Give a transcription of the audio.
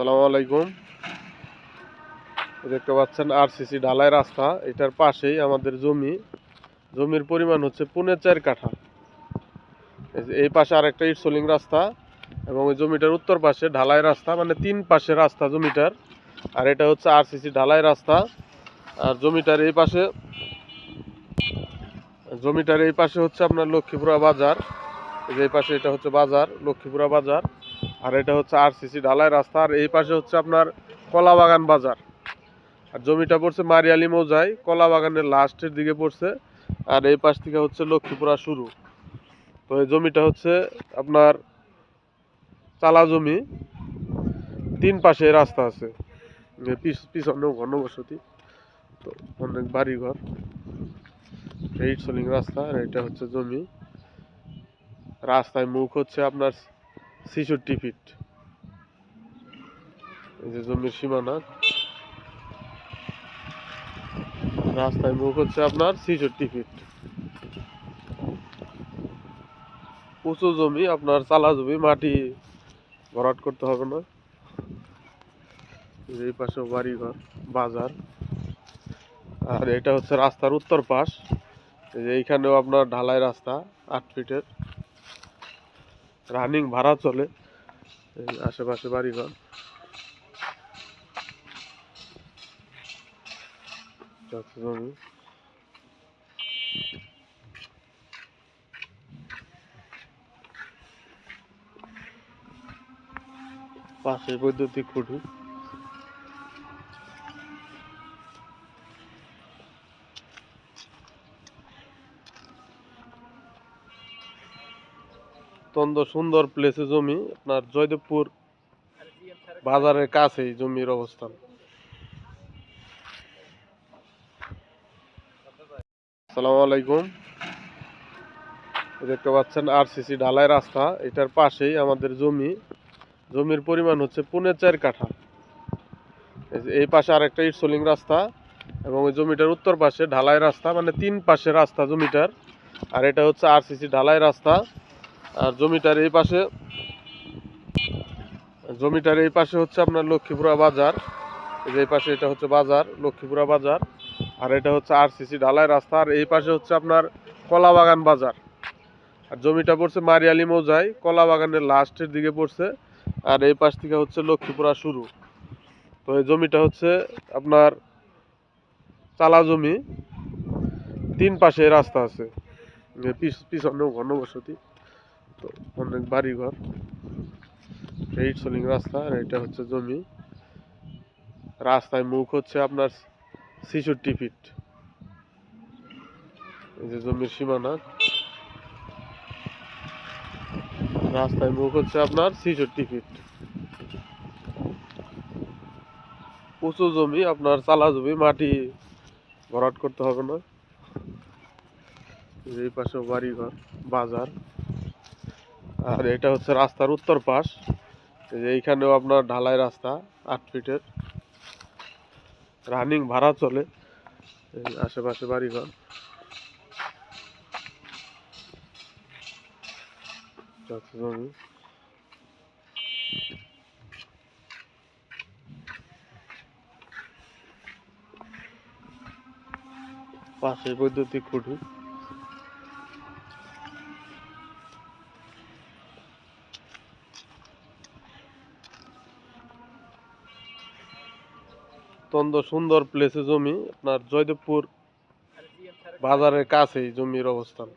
আসসালামু আলাইকুম। দেখতে পাচ্ছেন আরসিসি ঢালাই রাস্তা, এটার পাশেই আমাদের জমির পরিমাণ হচ্ছে 4.5 কাঠা। এই পাশে আরেকটা ইটসলিং রাস্তা এবং ওই জমিটার উত্তর পাশে ঢালাই রাস্তা, মানে 3 পাশে রাস্তা জমিটার। আর এটা হচ্ছে আরসিসি ঢালাই রাস্তা। আর জমিটার এই পাশে হচ্ছে আপনার লক্ষ্মীপুরা বাজার। এই পাশে এটা হচ্ছে বাজার, লক্ষ্মীপুরা বাজার। আর এটা হচ্ছে আরসিসি ঢালাই রাস্তা। আর এই পাশে হচ্ছে আপনার কলাবাগান বাজার। আর জমিটা পড়ছে মারিয়ালি মৌজায়, কলা বাগানের লাস্টের দিকে পড়ছে। আর এই পাশ থেকে হচ্ছে লক্ষ্মীপুরা শুরু। তো এই জমিটা হচ্ছে আপনার চালা জমি, 3 পাশে রাস্তা আছে। পিছনেও ঘনবসতি, তো অনেক বাড়ি ঘর, এইট সোলিং রাস্তা। আর এটা হচ্ছে জমি। রাস্তায় মুখ হচ্ছে আপনার 66 ফিট। এই যে জমির সীমানা, রাস্তায় মুখ হচ্ছে আপনার 66 ফিট। উঁচু জমি, আপনার চালা জমি, মাটি ভরাট করতে হবে না। এই পাশে বাড়ি ঘর, বাজার। আর এটা হচ্ছে রাস্তার উত্তর পাশ। এই যে এইখানেও আপনার ঢালাই রাস্তা, 8 ফিটের, রানিং ভাড়া চলে। এই আশেপাশে বাড়ি ঘর, জমি। পাশে বৈদ্যুতিক খুঁটি। অত্যন্ত সুন্দর প্লেসে জমি, আপনার জয়দেবপুর বাজারের কাছেই জমির অবস্থান। আসসালামু আলাইকুম। দেখতে পাচ্ছেন আরসিসি ঢালাই রাস্তা, এটার পাশেই আমাদের জমির পরিমাণ হচ্ছে 4.5 কাঠা। এই পাশে আরেকটা ইটসলিং রাস্তা এবং ওই জমিটার উত্তর পাশে ঢালাই রাস্তা, মানে 3 পাশে রাস্তা জমিটার। আর এটা হচ্ছে আরসিসি ঢালাই রাস্তা। আর জমিটার এই পাশে হচ্ছে আপনার লক্ষ্মীপুরা বাজার। এই পাশে এটা হচ্ছে বাজার, লক্ষ্মীপুরা বাজার। আর এটা হচ্ছে আরসিসি ঢালাই রাস্তা। আর এই পাশে হচ্ছে আপনার কলাবাগান বাজার। আর জমিটা পড়ছে মারিয়ালি মৌজায়, কলা বাগানের লাস্টের দিকে পড়ছে। আর এই পাশ থেকে হচ্ছে লক্ষ্মীপুরা শুরু। তো এই জমিটা হচ্ছে আপনার চালা জমি, 3 পাশে রাস্তা আছে। পিছনেও ঘনবসতি, তো অনেক বাড়ি ঘর, এইট সোলিং রাস্তা। আর এটা হচ্ছে জমি। রাস্তায় মুখ হচ্ছে আপনার 66 ফিট। এই যে জমির সীমানা, রাস্তায় মুখ হচ্ছে আপনার 66 ফিট। উঁচু জমি, আপনার চালা জমি, মাটি ভরাট করতে হবে না। এই পাশে বাড়ি ঘর, বাজার। আর এটা হচ্ছে রাস্তার উত্তর পাশ। এই যে এইখানেও আপনার ঢালাই রাস্তা, 8 ফিটের, রানিং ভাড়া চলে। এই আশেপাশে বাড়ি ঘর, জমি। পাশে বৈদ্যুতিক খুঁটি। অত্যন্ত সুন্দর প্লেসে জমি, আপনার জয়দেবপুর বাজারের কাছেই জমির অবস্থান।